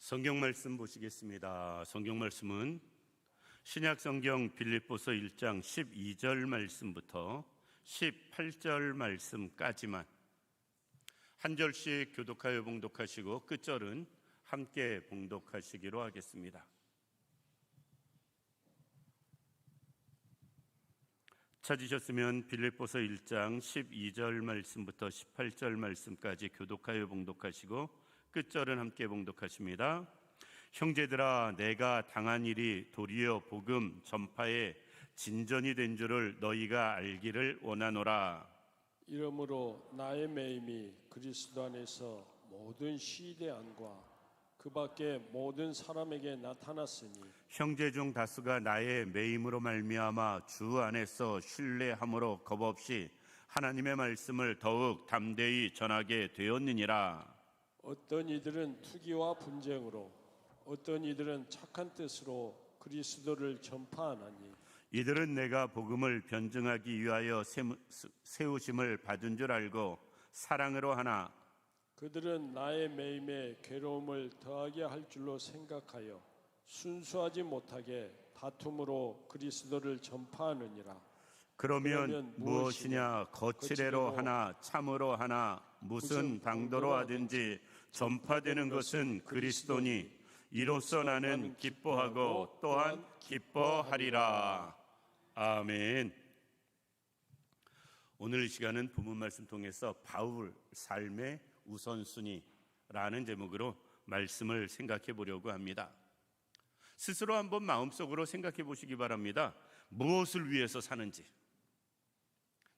성경 말씀 보시겠습니다. 성경 말씀은 신약 성경 빌립보서 1장 12절 말씀부터 18절 말씀까지만 한 절씩 교독하여 봉독하시고 끝절은 함께 봉독하시기로 하겠습니다. 찾으셨으면 빌립보서 1장 12절 말씀부터 18절 말씀까지 교독하여 봉독하시고 끝절은 함께 봉독하십니다. 형제들아, 내가 당한 일이 도리어 복음 전파에 진전이 된 줄을 너희가 알기를 원하노라. 이러므로 나의 매임이 그리스도 안에서 모든 시대 안과 그 밖에 모든 사람에게 나타났으니 형제 중 다수가 나의 매임으로 말미암아 주 안에서 신뢰함으로 겁없이 하나님의 말씀을 더욱 담대히 전하게 되었느니라. 어떤 이들은 투기와 분쟁으로 어떤 이들은 착한 뜻으로 그리스도를 전파하나니 이들은 내가 복음을 변증하기 위하여 세우심을 받은 줄 알고 사랑으로 하나 그들은 나의 매임에 괴로움을 더하게 할 줄로 생각하여 순수하지 못하게 다툼으로 그리스도를 전파하느니라. 그러면 무엇이냐? 거칠애로 하나 참으로 하나 무슨 방도로 하든지 전파되는 것은 그리스도니 이로써 나는 기뻐하고 또한 기뻐하리라. 아멘. 오늘 이 시간은 본문 말씀 통해서 바울 삶의 우선순위라는 제목으로 말씀을 생각해 보려고 합니다. 스스로 한번 마음속으로 생각해 보시기 바랍니다. 무엇을 위해서 사는지,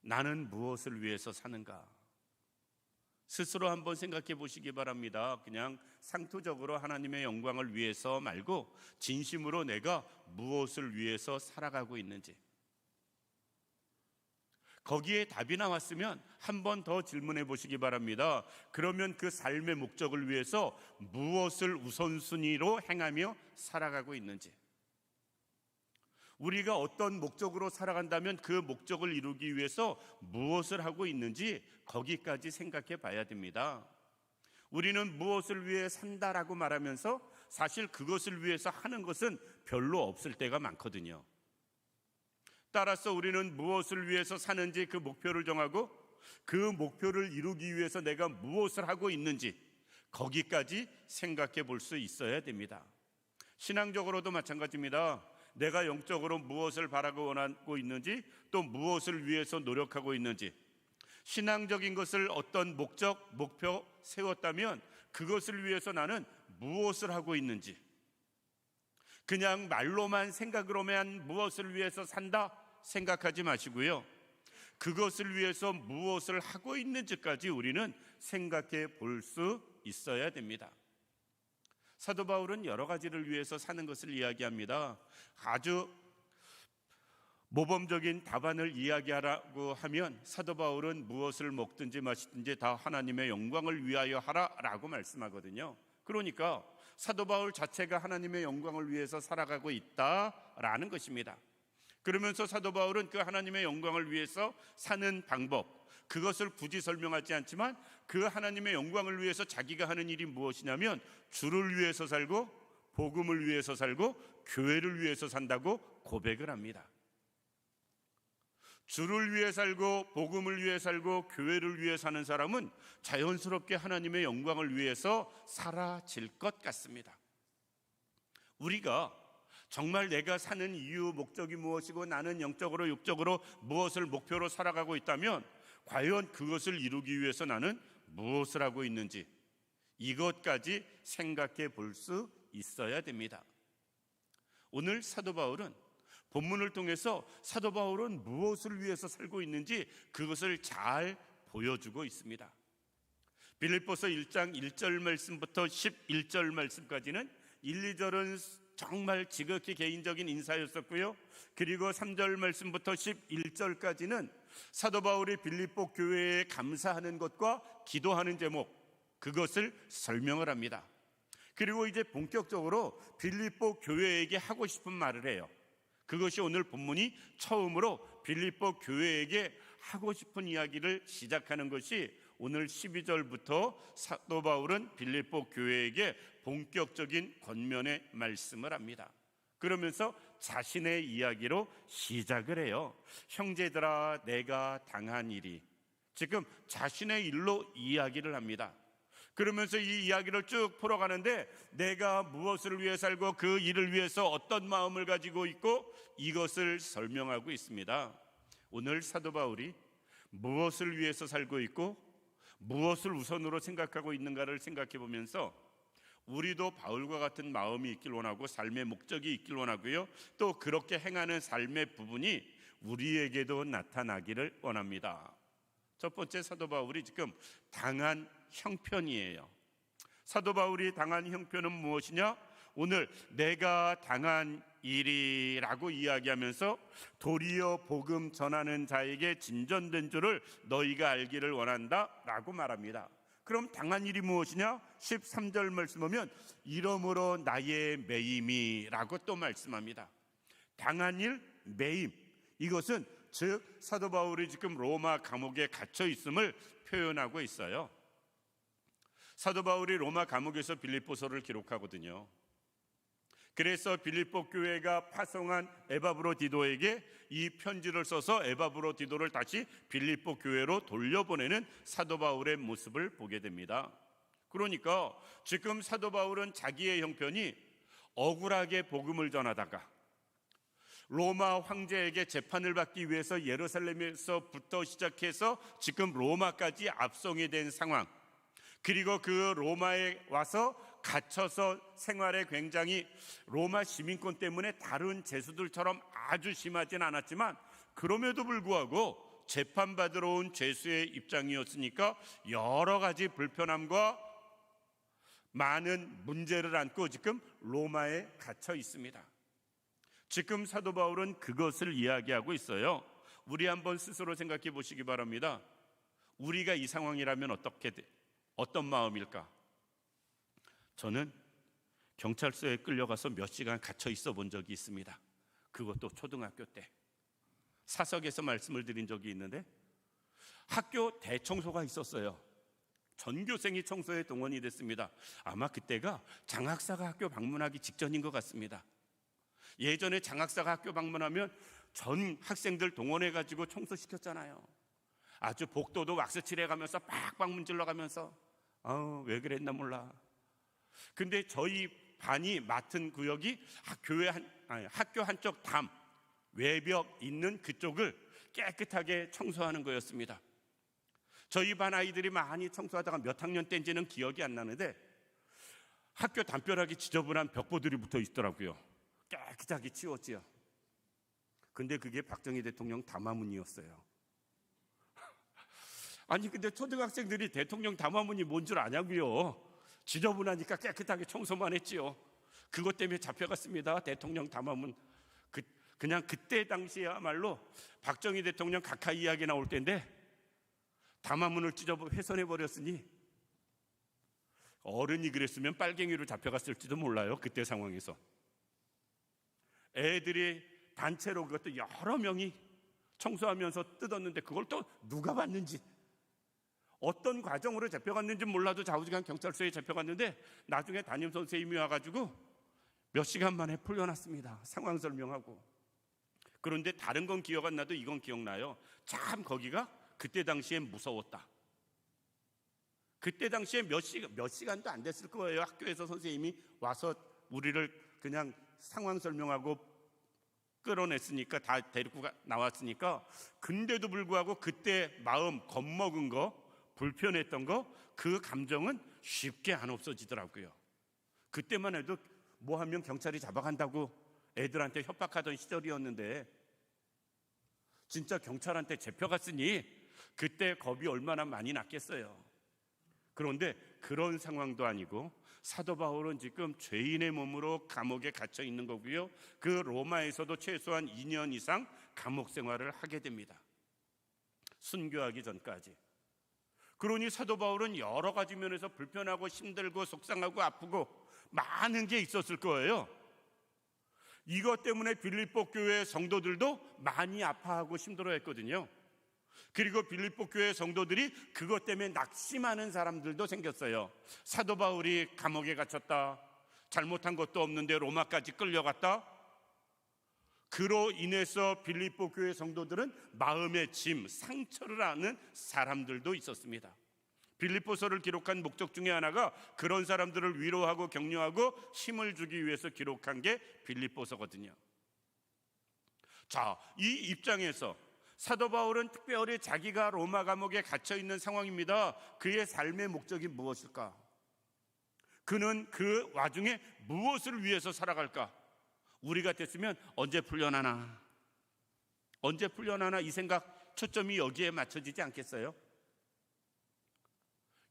나는 무엇을 위해서 사는가? 스스로 한번 생각해 보시기 바랍니다. 그냥 상투적으로 하나님의 영광을 위해서 말고 진심으로 내가 무엇을 위해서 살아가고 있는지. 거기에 답이 나왔으면 한 번 더 질문해 보시기 바랍니다. 그러면 그 삶의 목적을 위해서 무엇을 우선순위로 행하며 살아가고 있는지. 우리가 어떤 목적으로 살아간다면 그 목적을 이루기 위해서 무엇을 하고 있는지 거기까지 생각해 봐야 됩니다. 우리는 무엇을 위해 산다라고 말하면서 사실 그것을 위해서 하는 것은 별로 없을 때가 많거든요. 따라서 우리는 무엇을 위해서 사는지 그 목표를 정하고 그 목표를 이루기 위해서 내가 무엇을 하고 있는지 거기까지 생각해 볼 수 있어야 됩니다. 신앙적으로도 마찬가지입니다. 내가 영적으로 무엇을 바라고 원하고 있는지, 또 무엇을 위해서 노력하고 있는지, 신앙적인 것을 어떤 목표 세웠다면 그것을 위해서 나는 무엇을 하고 있는지, 그냥 말로만 생각으로만 무엇을 위해서 산다 생각하지 마시고요, 그것을 위해서 무엇을 하고 있는지까지 우리는 생각해 볼 수 있어야 됩니다. 사도 바울은 여러 가지를 위해서 사는 것을 이야기합니다. 아주 모범적인 답안을 이야기하라고 하면 사도 바울은 무엇을 먹든지 마시든지 다 하나님의 영광을 위하여 하라라고 말씀하거든요. 그러니까 사도 바울 자체가 하나님의 영광을 위해서 살아가고 있다라는 것입니다. 그러면서 사도 바울은 그 하나님의 영광을 위해서 사는 방법, 그것을 굳이 설명하지 않지만 그 하나님의 영광을 위해서 자기가 하는 일이 무엇이냐면 주를 위해서 살고 복음을 위해서 살고 교회를 위해서 산다고 고백을 합니다. 주를 위해 살고 복음을 위해 살고 교회를 위해 사는 사람은 자연스럽게 하나님의 영광을 위해서 사라질 것 같습니다. 우리가 정말 내가 사는 이유, 목적이 무엇이고 나는 영적으로 육적으로 무엇을 목표로 살아가고 있다면 과연 그것을 이루기 위해서 나는 무엇을 하고 있는지 이것까지 생각해 볼 수 있어야 됩니다. 오늘 사도 바울은 본문을 통해서 사도 바울은 무엇을 위해서 살고 있는지 그것을 잘 보여주고 있습니다. 빌립보서 1장 1절 말씀부터 11절 말씀까지는 1, 2절은 정말 지극히 개인적인 인사였었고요, 그리고 3절 말씀부터 11절까지는 사도 바울이 빌립보 교회에 감사하는 것과 기도하는 제목, 그것을 설명을 합니다. 그리고 이제 본격적으로 빌립보 교회에게 하고 싶은 말을 해요. 그것이 오늘 본문이 처음으로 빌립보 교회에게 하고 싶은 이야기를 시작하는 것이 오늘 12절부터 사도 바울은 빌립보 교회에게 본격적인 권면의 말씀을 합니다. 그러면서 자신의 이야기로 시작을 해요. 형제들아, 내가 당한 일이. 지금 자신의 일로 이야기를 합니다. 그러면서 이 이야기를 쭉 풀어가는데 내가 무엇을 위해 살고 그 일을 위해서 어떤 마음을 가지고 있고 이것을 설명하고 있습니다. 오늘 사도 바울이 무엇을 위해서 살고 있고 무엇을 우선으로 생각하고 있는가를 생각해 보면서 우리도 바울과 같은 마음이 있길 원하고 삶의 목적이 있길 원하고요, 또 그렇게 행하는 삶의 부분이 우리에게도 나타나기를 원합니다. 첫 번째, 사도 바울이 지금 당한 형편이에요. 사도 바울이 당한 형편은 무엇이냐? 오늘 내가 당한 일이라고 이야기하면서 도리어 복음 전하는 자에게 진전된 줄을 너희가 알기를 원한다 라고 말합니다. 그럼 당한 일이 무엇이냐? 13절 말씀 보면 이러므로 나의 매임이라고 또 말씀합니다. 당한 일, 매임, 이것은 즉 사도 바울이 지금 로마 감옥에 갇혀 있음을 표현하고 있어요. 사도 바울이 로마 감옥에서 빌립보서를 기록하거든요. 그래서 빌립보 교회가 파송한 에바브로디도에게 이 편지를 써서 에바브로디도를 다시 빌립보 교회로 돌려보내는 사도 바울의 모습을 보게 됩니다. 그러니까 지금 사도 바울은 자기의 형편이 억울하게 복음을 전하다가 로마 황제에게 재판을 받기 위해서 예루살렘에서부터 시작해서 지금 로마까지 압송이 된 상황, 그리고 그 로마에 와서 갇혀서 생활에 굉장히 로마 시민권 때문에 다른 죄수들처럼 아주 심하진 않았지만 그럼에도 불구하고 재판받으러 온 죄수의 입장이었으니까 여러 가지 불편함과 많은 문제를 안고 지금 로마에 갇혀 있습니다. 지금 사도 바울은 그것을 이야기하고 있어요. 우리 한번 스스로 생각해 보시기 바랍니다. 우리가 이 상황이라면 어떤 마음일까? 저는 경찰서에 끌려가서 몇 시간 갇혀 있어 본 적이 있습니다. 그것도 초등학교 때. 사석에서 말씀을 드린 적이 있는데 학교 대청소가 있었어요. 전교생이 청소에 동원이 됐습니다. 아마 그때가 장학사가 학교 방문하기 직전인 것 같습니다. 예전에 장학사가 학교 방문하면 전 학생들 동원해가지고 청소시켰잖아요. 아주 복도도 왁스 칠해가면서 빡빡 문질러가면서 왜 그랬나 몰라. 근데 저희 반이 맡은 구역이 학교 한쪽 담 외벽 있는 그쪽을 깨끗하게 청소하는 거였습니다. 저희 반 아이들이 많이 청소하다가 몇 학년 때인지는 기억이 안 나는데 학교 담벼락에 지저분한 벽보들이 붙어 있더라고요. 깨끗하게 치웠지요. 근데 그게 박정희 대통령 담화문이었어요. 아니 근데 초등학생들이 대통령 담화문이 뭔 줄 아냐고요. 지저분하니까 깨끗하게 청소만 했지요. 그것 때문에 잡혀갔습니다. 대통령 담화문. 그냥 그때 당시야말로 박정희 대통령 각하 이야기 나올 때인데 담화문을 훼손해버렸으니 어른이 그랬으면 빨갱이로 잡혀갔을지도 몰라요. 그때 상황에서 애들이 단체로 그것도 여러 명이 청소하면서 뜯었는데 그걸 또 누가 봤는지, 어떤 과정으로 잡혀갔는지 몰라도 좌우지간 경찰서에 잡혀갔는데 나중에 담임 선생님이 와가지고 몇 시간 만에 풀려났습니다. 상황 설명하고. 그런데 다른 건 기억 안 나도 이건 기억나요. 참 거기가 그때 당시에 무서웠다. 그때 당시에 몇 시간도 안 됐을 거예요. 학교에서 선생님이 와서 우리를 그냥 상황 설명하고 끌어냈으니까, 다 데리고 나왔으니까. 근데도 불구하고 그때 마음 겁먹은 거, 불편했던 거, 그 감정은 쉽게 안 없어지더라고요. 그때만 해도 뭐 하면 경찰이 잡아간다고 애들한테 협박하던 시절이었는데 진짜 경찰한테 잡혀갔으니 그때 겁이 얼마나 많이 났겠어요. 그런데 그런 상황도 아니고 사도 바울은 지금 죄인의 몸으로 감옥에 갇혀 있는 거고요. 그 로마에서도 최소한 2년 이상 감옥 생활을 하게 됩니다. 순교하기 전까지. 그러니 사도 바울은 여러 가지 면에서 불편하고 힘들고 속상하고 아프고 많은 게 있었을 거예요. 이것 때문에 빌립보 교회 성도들도 많이 아파하고 힘들어했거든요. 그리고 빌립보 교회 성도들이 그것 때문에 낙심하는 사람들도 생겼어요. 사도 바울이 감옥에 갇혔다, 잘못한 것도 없는데 로마까지 끌려갔다. 그로 인해서 빌립보 교회 성도들은 마음의 짐, 상처를 안는 사람들도 있었습니다. 빌립보서를 기록한 목적 중에 하나가 그런 사람들을 위로하고 격려하고 힘을 주기 위해서 기록한 게 빌립보서거든요. 자, 이 입장에서 사도 바울은 특별히 자기가 로마 감옥에 갇혀 있는 상황입니다. 그의 삶의 목적이 무엇일까? 그는 그 와중에 무엇을 위해서 살아갈까? 우리 같았으면 언제 풀려나나 이 생각, 초점이 여기에 맞춰지지 않겠어요?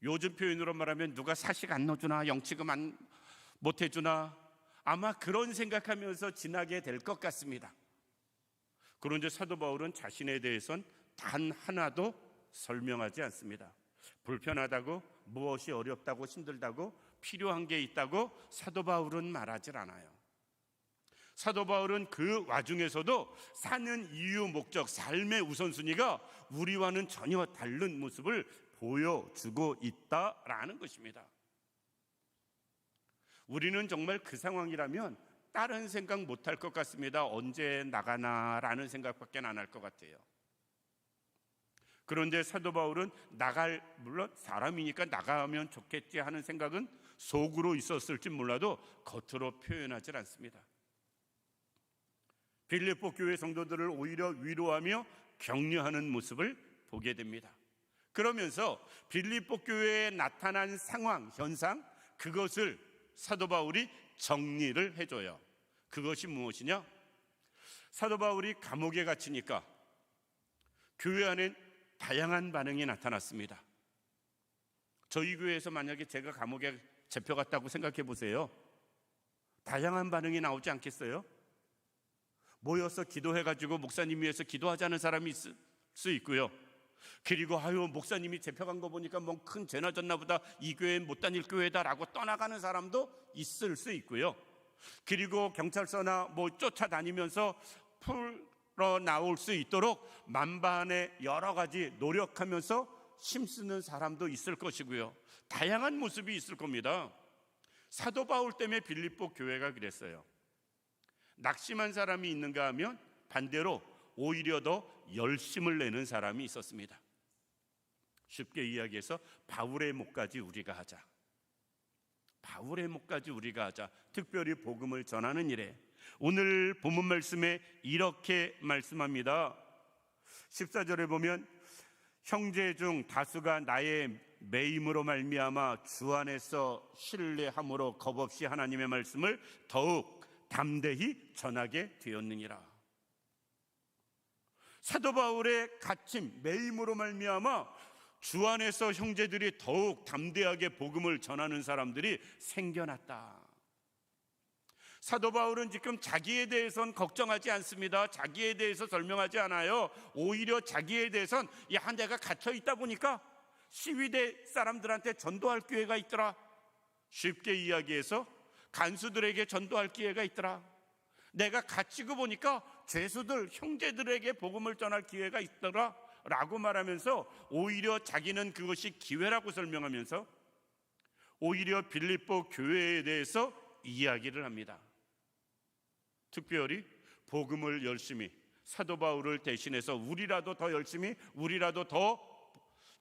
요즘 표현으로 말하면 누가 사식 안 넣어주나, 영치금 못 해주나, 아마 그런 생각하면서 지나게 될 것 같습니다. 그런데 사도 바울은 자신에 대해선 단 하나도 설명하지 않습니다. 불편하다고, 무엇이 어렵다고, 힘들다고, 필요한 게 있다고 사도 바울은 말하지 않아요. 사도 바울은 그 와중에서도 사는 이유, 목적, 삶의 우선순위가 우리와는 전혀 다른 모습을 보여주고 있다라는 것입니다. 우리는 정말 그 상황이라면 다른 생각 못할 것 같습니다. 언제 나가나라는 생각밖에 안 할 것 같아요. 그런데 사도 바울은 물론 사람이니까 나가면 좋겠지 하는 생각은 속으로 있었을지 몰라도 겉으로 표현하지 않습니다. 빌립보 교회 성도들을 오히려 위로하며 격려하는 모습을 보게 됩니다. 그러면서 빌립보 교회에 나타난 상황, 현상, 그것을 사도 바울이 정리를 해줘요. 그것이 무엇이냐? 사도 바울이 감옥에 갇히니까 교회 안엔 다양한 반응이 나타났습니다. 저희 교회에서 만약에 제가 감옥에 잡혀갔다고 생각해 보세요. 다양한 반응이 나오지 않겠어요? 모여서 기도해가지고 목사님 위해서 기도하자는 사람이 있을 수 있고요. 그리고 목사님이 잡혀간 거 보니까 뭐 큰 죄나 졌나 보다, 이 교회는 못 다닐 교회다라고 떠나가는 사람도 있을 수 있고요. 그리고 경찰서나 쫓아다니면서 풀어 나올 수 있도록 만반의 여러 가지 노력하면서 힘쓰는 사람도 있을 것이고요. 다양한 모습이 있을 겁니다. 사도 바울 때문에 빌립보 교회가 그랬어요. 낙심한 사람이 있는가 하면 반대로 오히려 더 열심을 내는 사람이 있었습니다. 쉽게 이야기해서 바울의 목까지 우리가 하자. 바울의 목까지 우리가 하자. 특별히 복음을 전하는 일에 오늘 본문 말씀에 이렇게 말씀합니다. 14절에 보면 형제 중 다수가 나의 매임으로 말미암아 주 안에서 신뢰함으로 겁없이 하나님의 말씀을 더욱 담대히 전하게 되었느니라. 사도 바울의 갇힘, 매임으로 말미암아 주 안에서 형제들이 더욱 담대하게 복음을 전하는 사람들이 생겨났다. 사도 바울은 지금 자기에 대해서는 걱정하지 않습니다. 자기에 대해서 설명하지 않아요. 오히려 자기에 대해서는 내가 갇혀 있다 보니까 시위대 사람들한테 전도할 기회가 있더라. 쉽게 이야기해서 간수들에게 전도할 기회가 있더라. 내가 갇히고 보니까 죄수들, 형제들에게 복음을 전할 기회가 있더라 라고 말하면서 오히려 자기는 그것이 기회라고 설명하면서 오히려 빌립보 교회에 대해서 이야기를 합니다. 특별히 복음을 열심히, 사도 바울을 대신해서 우리라도 더 열심히, 우리라도 더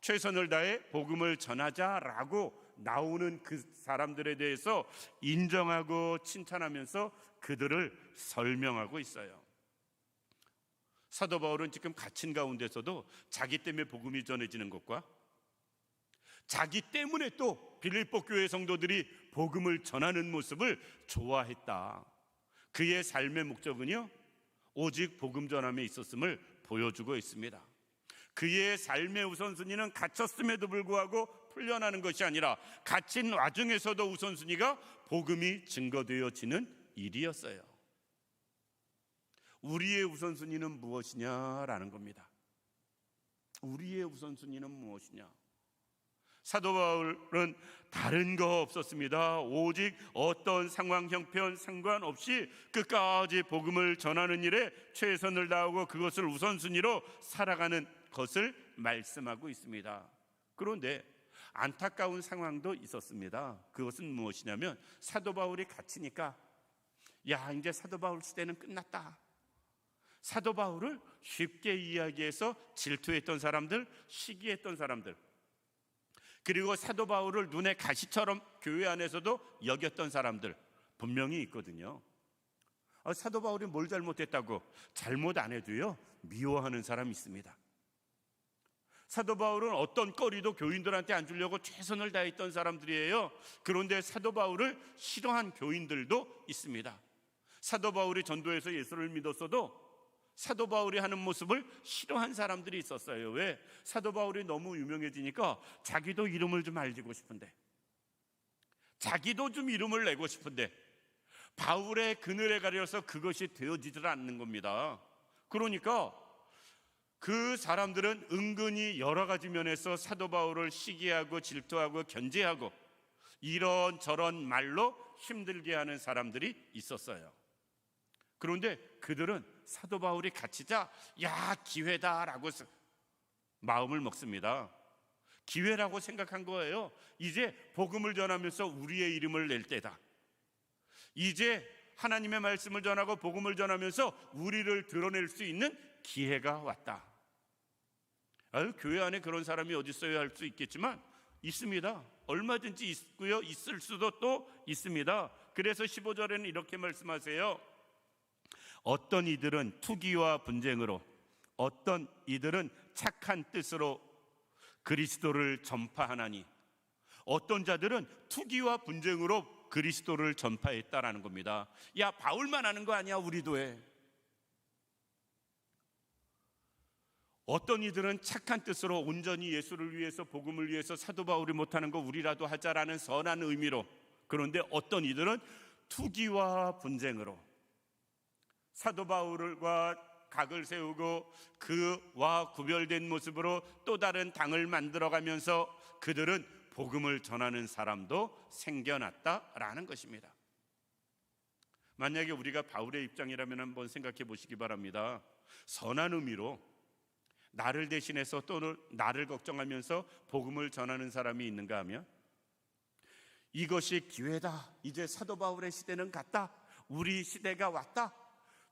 최선을 다해 복음을 전하자라고 나오는 그 사람들에 대해서 인정하고 칭찬하면서 그들을 설명하고 있어요. 사도 바울은 지금 갇힌 가운데서도 자기 때문에 복음이 전해지는 것과 자기 때문에 또 빌립보 교회 성도들이 복음을 전하는 모습을 좋아했다. 그의 삶의 목적은요, 오직 복음 전함에 있었음을 보여주고 있습니다. 그의 삶의 우선순위는 갇혔음에도 불구하고 풀려나는 것이 아니라 갇힌 와중에서도 우선순위가 복음이 증거되어지는 일이었어요. 우리의 우선순위는 무엇이냐라는 겁니다. 우리의 우선순위는 무엇이냐? 사도 바울은 다른 거 없었습니다. 오직 어떤 상황, 형편 상관없이 끝까지 복음을 전하는 일에 최선을 다하고 그것을 우선순위로 살아가는 것을 말씀하고 있습니다. 그런데 안타까운 상황도 있었습니다. 그것은 무엇이냐면 사도 바울이 갇히니까 야, 이제 사도 바울 시대는 끝났다. 사도 바울을 쉽게 이야기해서 질투했던 사람들, 시기했던 사람들, 그리고 사도 바울을 눈에 가시처럼 교회 안에서도 여겼던 사람들 분명히 있거든요. 사도 바울이 뭘 잘못했다고? 잘못 안 해도요 미워하는 사람이 있습니다. 사도 바울은 어떤 거리도 교인들한테 안 주려고 최선을 다했던 사람들이에요. 그런데 사도 바울을 싫어한 교인들도 있습니다. 사도 바울이 전도해서 예수를 믿었어도 사도 바울이 하는 모습을 싫어한 사람들이 있었어요. 왜? 사도 바울이 너무 유명해지니까 자기도 이름을 좀 알리고 싶은데, 자기도 좀 이름을 내고 싶은데 바울의 그늘에 가려서 그것이 되어지질 않는 겁니다. 그러니까 그 사람들은 은근히 여러 가지 면에서 사도 바울을 시기하고 질투하고 견제하고 이런저런 말로 힘들게 하는 사람들이 있었어요. 그런데 그들은 사도 바울이 갇히자 야, 기회다라고 마음을 먹습니다. 기회라고 생각한 거예요. 이제 복음을 전하면서 우리의 이름을 낼 때다. 이제 하나님의 말씀을 전하고 복음을 전하면서 우리를 드러낼 수 있는 기회가 왔다. 교회 안에 그런 사람이 어디 있어야 할 수 있겠지만 있습니다. 얼마든지 있고요, 있을 수도 또 있습니다. 그래서 15절에는 이렇게 말씀하세요. 어떤 이들은 투기와 분쟁으로, 어떤 이들은 착한 뜻으로 그리스도를 전파하나니, 어떤 자들은 투기와 분쟁으로 그리스도를 전파했다라는 겁니다. 야, 바울만 하는 거 아니야, 우리도 해. 어떤 이들은 착한 뜻으로 온전히 예수를 위해서, 복음을 위해서 사도 바울이 못하는 거 우리라도 하자라는 선한 의미로, 그런데 어떤 이들은 투기와 분쟁으로 사도 바울과 각을 세우고 그와 구별된 모습으로 또 다른 당을 만들어가면서 그들은 복음을 전하는 사람도 생겨났다라는 것입니다. 만약에 우리가 바울의 입장이라면 한번 생각해 보시기 바랍니다. 선한 의미로 나를 대신해서 또는 나를 걱정하면서 복음을 전하는 사람이 있는가 하면, 이것이 기회다, 이제 사도 바울의 시대는 갔다, 우리 시대가 왔다,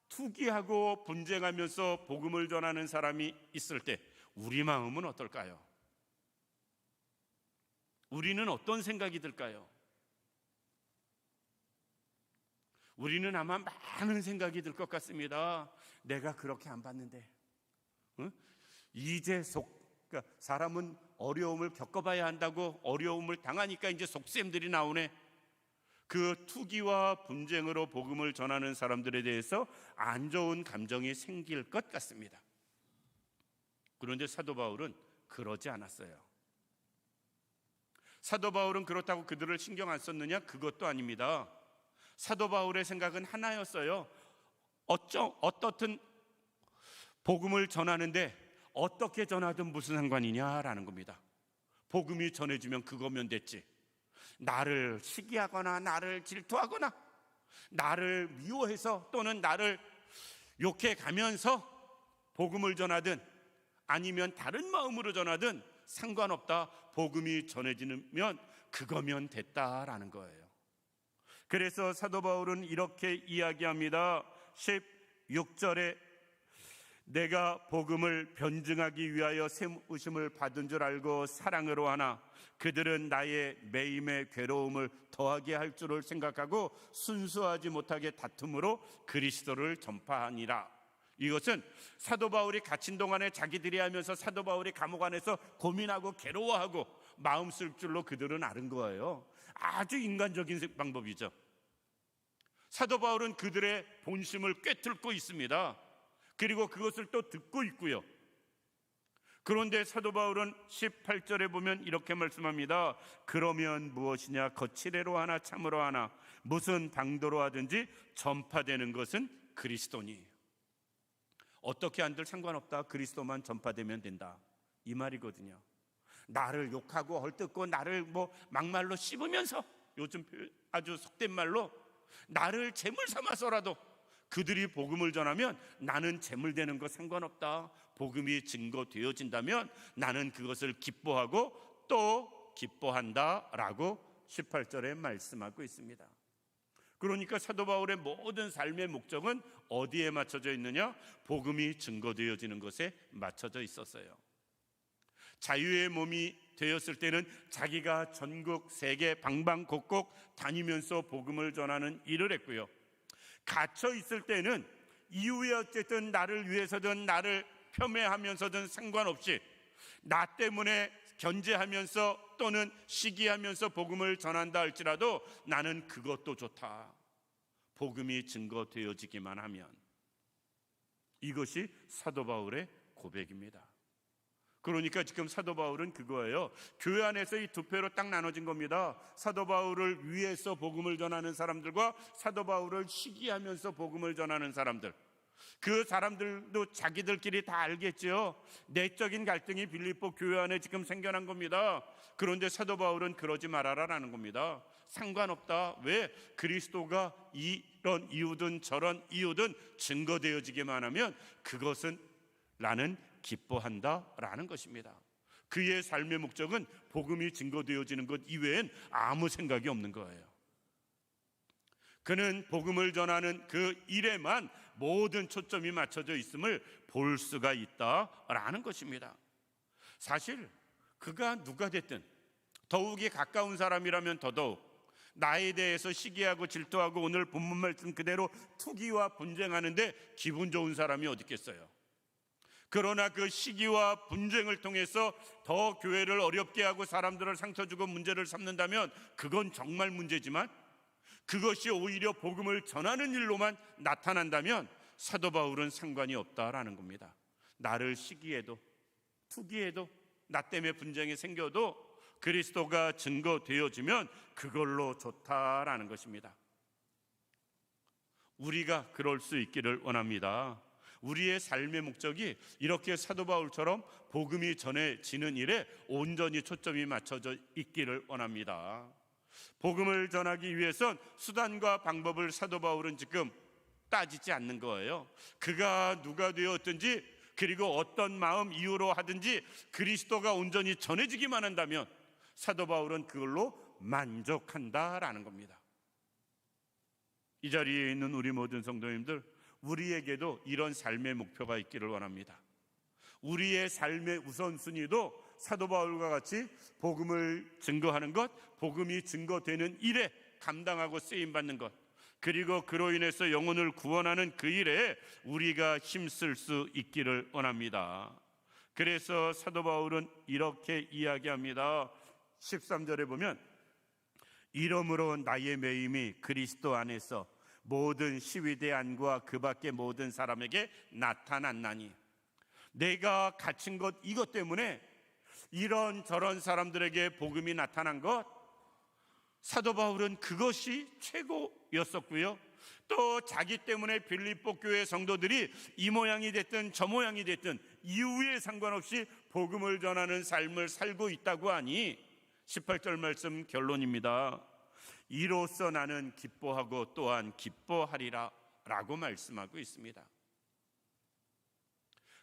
투기하고 분쟁하면서 복음을 전하는 사람이 있을 때 우리 마음은 어떨까요? 우리는 어떤 생각이 들까요? 우리는 아마 많은 생각이 들 것 같습니다. 내가 그렇게 안 봤는데, 이제 그러니까 사람은 어려움을 겪어봐야 한다고 어려움을 당하니까 이제 속셈들이 나오네. 그 투기와 분쟁으로 복음을 전하는 사람들에 대해서 안 좋은 감정이 생길 것 같습니다. 그런데 사도 바울은 그러지 않았어요. 사도 바울은 그렇다고 그들을 신경 안 썼느냐? 그것도 아닙니다. 사도 바울의 생각은 하나였어요. 어떻든 복음을 전하는데 어떻게 전하든 무슨 상관이냐라는 겁니다. 복음이 전해지면 그거면 됐지. 나를 시기하거나 나를 질투하거나 나를 미워해서 또는 나를 욕해 가면서 복음을 전하든 아니면 다른 마음으로 전하든 상관없다. 복음이 전해지면 그거면 됐다라는 거예요. 그래서 사도 바울은 이렇게 이야기합니다. 16절에 내가 복음을 변증하기 위하여 세우심을 받은 줄 알고 사랑으로 하나 그들은 나의 매임의 괴로움을 더하게 할 줄을 생각하고 순수하지 못하게 다툼으로 그리스도를 전파하니라. 이것은 사도 바울이 갇힌 동안에 자기들이 하면서 사도 바울이 감옥 안에서 고민하고 괴로워하고 마음 쓸 줄로 그들은 아는 거예요. 아주 인간적인 방법이죠. 사도 바울은 그들의 본심을 꿰뚫고 있습니다. 그리고 그것을 또 듣고 있고요. 그런데 사도 바울은 18절에 보면 이렇게 말씀합니다. 그러면 무엇이냐? 거칠애로 하나 참으로 하나 무슨 방도로 하든지 전파되는 것은 그리스도니. 어떻게 한들 상관없다. 그리스도만 전파되면 된다. 이 말이거든요. 나를 욕하고 헐뜯고 나를 막말로 씹으면서, 요즘 아주 속된 말로 나를 재물 삼아서라도 그들이 복음을 전하면 나는 재물 되는 거 상관없다. 복음이 증거되어진다면 나는 그것을 기뻐하고 또 기뻐한다라고 18절에 말씀하고 있습니다. 그러니까 사도 바울의 모든 삶의 목적은 어디에 맞춰져 있느냐? 복음이 증거되어지는 것에 맞춰져 있었어요. 자유의 몸이 되었을 때는 자기가 전국 세계 방방곡곡 다니면서 복음을 전하는 일을 했고요. 갇혀 있을 때는 이후에 어쨌든 나를 위해서든 나를 폄훼하면서든 상관없이 나 때문에 견제하면서 또는 시기하면서 복음을 전한다 할지라도 나는 그것도 좋다. 복음이 증거되어지기만 하면. 이것이 사도 바울의 고백입니다. 그러니까 지금 사도 바울은 그거예요. 교회 안에서 이 두 표로 딱 나눠진 겁니다. 사도 바울을 위해서 복음을 전하는 사람들과 사도 바울을 시기하면서 복음을 전하는 사람들. 그 사람들도 자기들끼리 다 알겠죠. 내적인 갈등이 빌립보 교회 안에 지금 생겨난 겁니다. 그런데 사도 바울은 그러지 말아라라는 겁니다. 상관없다. 왜? 그리스도가 이런 이유든 저런 이유든 증거되어지기만 하면 그것은 나는 기뻐한다라는 것입니다. 그의 삶의 목적은 복음이 증거되어지는 것 이외엔 아무 생각이 없는 거예요. 그는 복음을 전하는 그 일에만 모든 초점이 맞춰져 있음을 볼 수가 있다라는 것입니다. 사실 그가 누가 됐든 더욱이 가까운 사람이라면 더더욱 나에 대해서 시기하고 질투하고 오늘 본문 말씀 그대로 투기와 분쟁하는데 기분 좋은 사람이 어디 있겠어요? 그러나 그 시기와 분쟁을 통해서 더 교회를 어렵게 하고 사람들을 상처 주고 문제를 삼는다면 그건 정말 문제지만 그것이 오히려 복음을 전하는 일로만 나타난다면 사도 바울은 상관이 없다라는 겁니다. 나를 시기해도 투기해도 나 때문에 분쟁이 생겨도 그리스도가 증거되어지면 그걸로 좋다라는 것입니다. 우리가 그럴 수 있기를 원합니다. 우리의 삶의 목적이 이렇게 사도 바울처럼 복음이 전해지는 일에 온전히 초점이 맞춰져 있기를 원합니다. 복음을 전하기 위해선 수단과 방법을 사도 바울은 지금 따지지 않는 거예요. 그가 누가 되었든지 그리고 어떤 마음 이유로 하든지 그리스도가 온전히 전해지기만 한다면 사도 바울은 그걸로 만족한다라는 겁니다. 이 자리에 있는 우리 모든 성도님들, 우리에게도 이런 삶의 목표가 있기를 원합니다. 우리의 삶의 우선순위도 사도 바울과 같이 복음을 증거하는 것, 복음이 증거되는 일에 감당하고 쓰임받는 것, 그리고 그로 인해서 영혼을 구원하는 그 일에 우리가 힘쓸 수 있기를 원합니다. 그래서 사도 바울은 이렇게 이야기합니다. 13절에 보면 이러므로 나의 매임이 그리스도 안에서 모든 시위대 안과 그 밖의 모든 사람에게 나타났나니, 내가 갇힌 것 이것 때문에 이런 저런 사람들에게 복음이 나타난 것, 사도 바울은 그것이 최고였었고요. 또 자기 때문에 빌립보 교회 성도들이 이 모양이 됐든 저 모양이 됐든 이유에 상관없이 복음을 전하는 삶을 살고 있다고 하니 18절 말씀 결론입니다. 이로써 나는 기뻐하고 또한 기뻐하리라 라고 말씀하고 있습니다.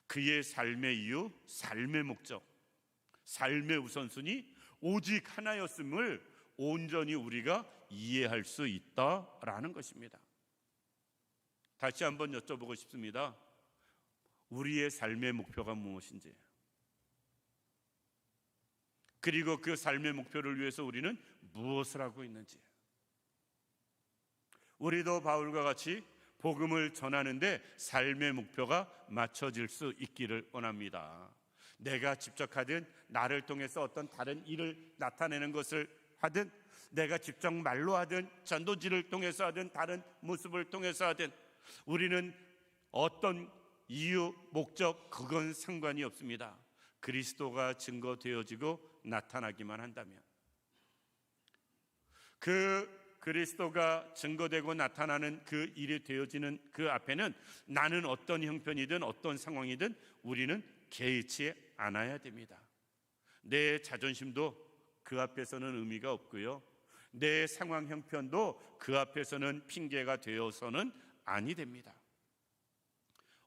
그의 삶의 이유, 삶의 목적, 삶의 우선순위 오직 하나였음을 온전히 우리가 이해할 수 있다라는 것입니다. 다시 한번 여쭤보고 싶습니다. 우리의 삶의 목표가 무엇인지, 그리고 그 삶의 목표를 위해서 우리는 무엇을 하고 있는지. 우리도 바울과 같이 복음을 전하는데 삶의 목표가 맞춰질 수 있기를 원합니다. 내가 직접 하든 나를 통해서 어떤 다른 일을 나타내는 것을 하든 내가 직접 말로 하든 전도지를 통해서 하든 다른 모습을 통해서 하든 우리는 어떤 이유, 목적 그건 상관이 없습니다. 그리스도가 증거되어지고 나타나기만 한다면, 그 그리스도가 증거되고 나타나는 그 일이 되어지는 그 앞에는 나는 어떤 형편이든 어떤 상황이든 우리는 개의치 않아야 됩니다. 내 자존심도 그 앞에서는 의미가 없고요, 내 상황 형편도 그 앞에서는 핑계가 되어서는 아니 됩니다.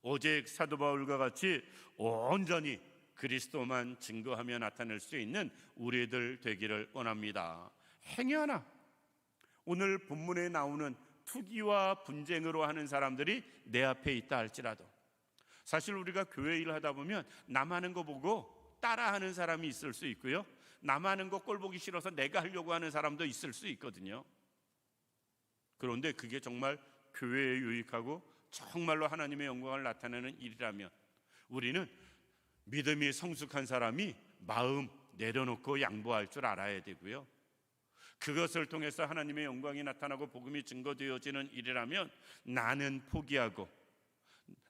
오직 사도 바울과 같이 온전히 그리스도만 증거하며 나타낼 수 있는 우리들 되기를 원합니다. 행여나 오늘 본문에 나오는 투기와 분쟁으로 하는 사람들이 내 앞에 있다 할지라도, 사실 우리가 교회 일을 하다 보면 남 하는 거 보고 따라하는 사람이 있을 수 있고요, 남 하는 거 꼴 보기 싫어서 내가 하려고 하는 사람도 있을 수 있거든요. 그런데 그게 정말 교회에 유익하고 정말로 하나님의 영광을 나타내는 일이라면 우리는 믿음이 성숙한 사람이 마음 내려놓고 양보할 줄 알아야 되고요, 그것을 통해서 하나님의 영광이 나타나고 복음이 증거되어지는 일이라면 나는 포기하고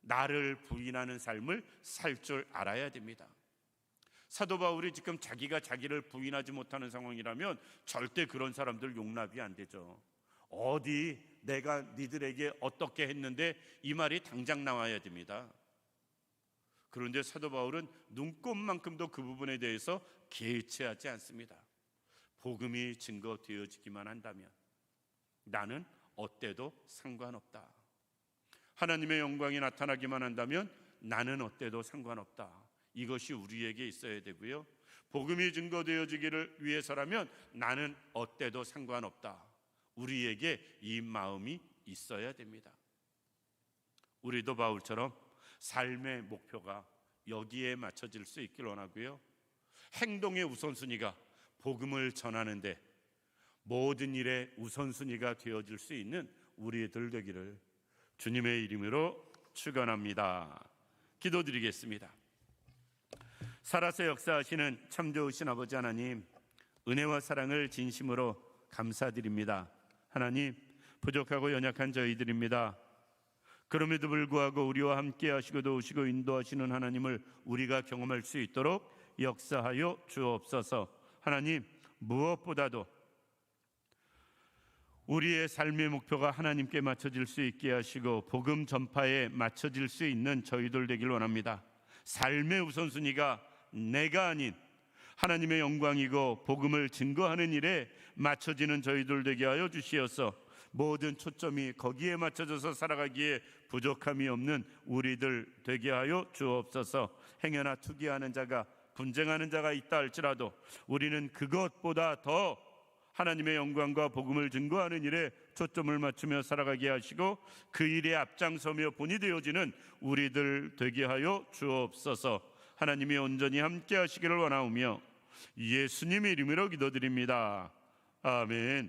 나를 부인하는 삶을 살 줄 알아야 됩니다. 사도 바울이 지금 자기가 자기를 부인하지 못하는 상황이라면 절대 그런 사람들 용납이 안 되죠. 어디 내가 니들에게 어떻게 했는데, 이 말이 당장 나와야 됩니다. 그런데 사도 바울은 눈꼽만큼도 그 부분에 대해서 개의치하지 않습니다. 복음이 증거되어지기만 한다면 나는 어때도 상관없다. 하나님의 영광이 나타나기만 한다면 나는 어때도 상관없다. 이것이 우리에게 있어야 되고요, 복음이 증거되어지기를 위해서라면 나는 어때도 상관없다. 우리에게 이 마음이 있어야 됩니다. 우리도 바울처럼 삶의 목표가 여기에 맞춰질 수 있길 원하고요, 행동의 우선순위가 복음을 전하는데 모든 일의 우선순위가 되어질 수 있는 우리들 되기를 주님의 이름으로 축원합니다. 기도드리겠습니다. 살아서 역사하시는 참 좋으신 아버지 하나님, 은혜와 사랑을 진심으로 감사드립니다. 하나님, 부족하고 연약한 저희들입니다. 그럼에도 불구하고 우리와 함께 하시고 도우시고 인도하시는 하나님을 우리가 경험할 수 있도록 역사하여 주옵소서. 하나님, 무엇보다도 우리의 삶의 목표가 하나님께 맞춰질 수 있게 하시고 복음 전파에 맞춰질 수 있는 저희들 되길 원합니다. 삶의 우선순위가 내가 아닌 하나님의 영광이고 복음을 증거하는 일에 맞춰지는 저희들 되게 하여 주시어서 모든 초점이 거기에 맞춰져서 살아가기에 부족함이 없는 우리들 되게 하여 주옵소서. 행여나 투기하는 자가 분쟁하는 자가 있다 할지라도 우리는 그것보다 더 하나님의 영광과 복음을 증거하는 일에 초점을 맞추며 살아가게 하시고 그 일에 앞장서며 본이 되어지는 우리들 되게 하여 주옵소서. 하나님이 온전히 함께 하시기를 원하오며 예수님의 이름으로 기도드립니다. 아멘.